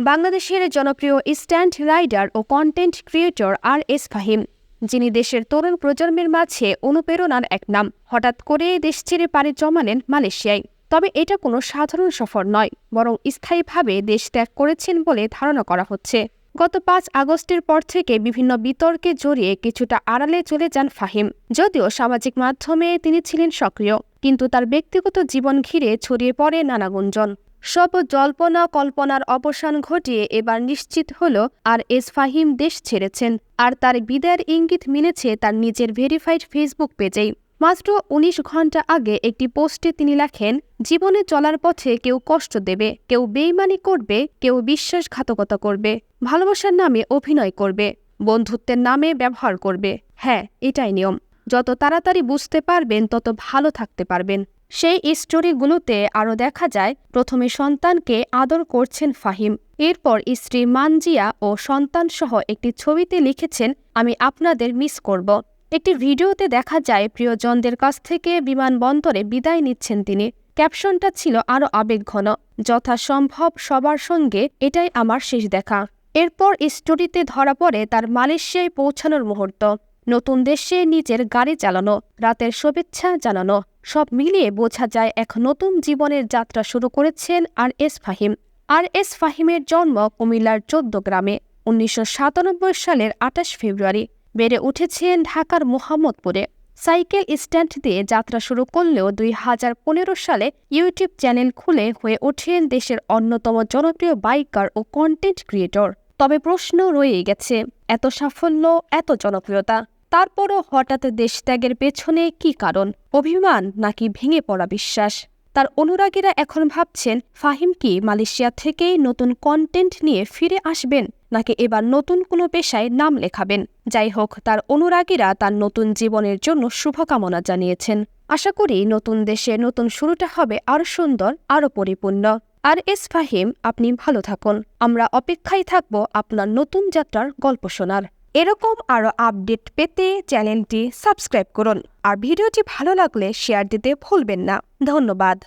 বাংলাদেশের জনপ্রিয় স্ট্যান্ট রাইডার ও content creator RS Fahim, যিনি দেশের তরুণ প্রজন্মের মাঝে অনুপ্রেরণার এক নাম, হঠাৎ করে দেশ ছেড়ে পাড়ি জমালেন মালয়েশিয়ায়। তবে এটা কোনো সাধারণ সফর নয়, বরং স্থায়ীভাবে দেশ ত্যাগ করেছেন বলে ধারণা করা হচ্ছে। গত 5 আগস্টের পর থেকে বিভিন্ন বিতর্কে জড়িয়ে কিছুটা আড়ালে চলে যান ফাহিম। যদিও সামাজিক মাধ্যমে তিনি ছিলেন সক্রিয়, কিন্তু তার ব্যক্তিগত জীবন ঘিরে ছড়িয়ে পড়ে নানা গুঞ্জন। সব জল্পনা কল্পনার অবসান ঘটিয়ে এবার নিশ্চিত হল RS ফাহিম দেশ ছেড়েছেন, আর তার বিদায়ের ইঙ্গিত মিলেছে তার নিজের ভেরিফাইড ফেসবুক পেজেই। মাত্র 19 ঘন্টা আগে একটি পোস্টে তিনি লেখেন, জীবনে চলার পথে কেউ কষ্ট দেবে, কেউ বেইমানি করবে, কেউ বিশ্বাসঘাতকতা করবে, ভালোবাসার নামে অভিনয় করবে, বন্ধুত্বের নামে ব্যবহার করবে। হ্যাঁ, এটাই নিয়ম। যত তাড়াতাড়ি বুঝতে পারবেন তত ভালো থাকতে পারবেন। সেই স্টোরিগুলোতে আরও দেখা যায়, প্রথমে সন্তানকে আদর করছেন ফাহিম, এরপর স্ত্রী মানজিয়া ও সন্তানসহ একটি ছবিতে লিখেছেন, আমি আপনাদের মিস করব। একটি ভিডিওতে দেখা যায় প্রিয়জনদের কাছ থেকে বিমানবন্দরে বিদায় নিচ্ছেন তিনি। ক্যাপশনটা ছিল আরও আবেগঘন, যথাসম্ভব সবার সঙ্গে এটাই আমার শেষ দেখা। এরপর স্টোরিতে ধরা পড়ে তার মালয়েশিয়ায় পৌঁছানোর মুহূর্ত, নতুন দেশে নিজের গাড়ি চালানো, রাতের শুভেচ্ছা জানানো। সব মিলিয়ে বোঝা যায় এক নতুন জীবনের যাত্রা শুরু করেছেন RS ফাহিম। RS ফাহিমের জন্ম কুমিল্লার 14 গ্রামে 1997 সালের 28 ফেব্রুয়ারি। বেড়ে উঠেছেন ঢাকার মোহাম্মদপুরে। সাইকেল স্ট্যান্ড দিয়ে যাত্রা শুরু করলেও 2015 সালে ইউটিউব চ্যানেল খুলে হয়ে ওঠেন দেশের অন্যতম জনপ্রিয় বাইকার ও কন্টেন্ট ক্রিয়েটর। তবে প্রশ্ন রয়েই গেছে, এত সাফল্য, এত জনপ্রিয়তা, তারপরও হঠাৎ দেশত্যাগের পেছনে কী কারণ? অভিমান নাকি ভেঙে পড়া বিশ্বাস? তার অনুরাগীরা এখন ভাবছেন, ফাহিম কি মালয়েশিয়া থেকেই নতুন কন্টেন্ট নিয়ে ফিরে আসবেন, নাকি এবার নতুন কোনো পেশায় নাম লেখাবেন? যাই হোক, তার অনুরাগীরা তার নতুন জীবনের জন্য শুভকামনা জানিয়েছেন। আশা করি নতুন দেশে নতুন শুরুটা হবে আরও সুন্দর, আরও পরিপূর্ণ। RS ফাহিম, আপনি ভালো থাকুন। আমরা অপেক্ষায় থাকব আপনার নতুন যাত্রার গল্প শোনার। এরকম আরও আপডেট পেতে চ্যানেলটি সাবস্ক্রাইব করুন, আর ভিডিওটি ভালো লাগলে শেয়ার দিতে ভুলবেন না। ধন্যবাদ।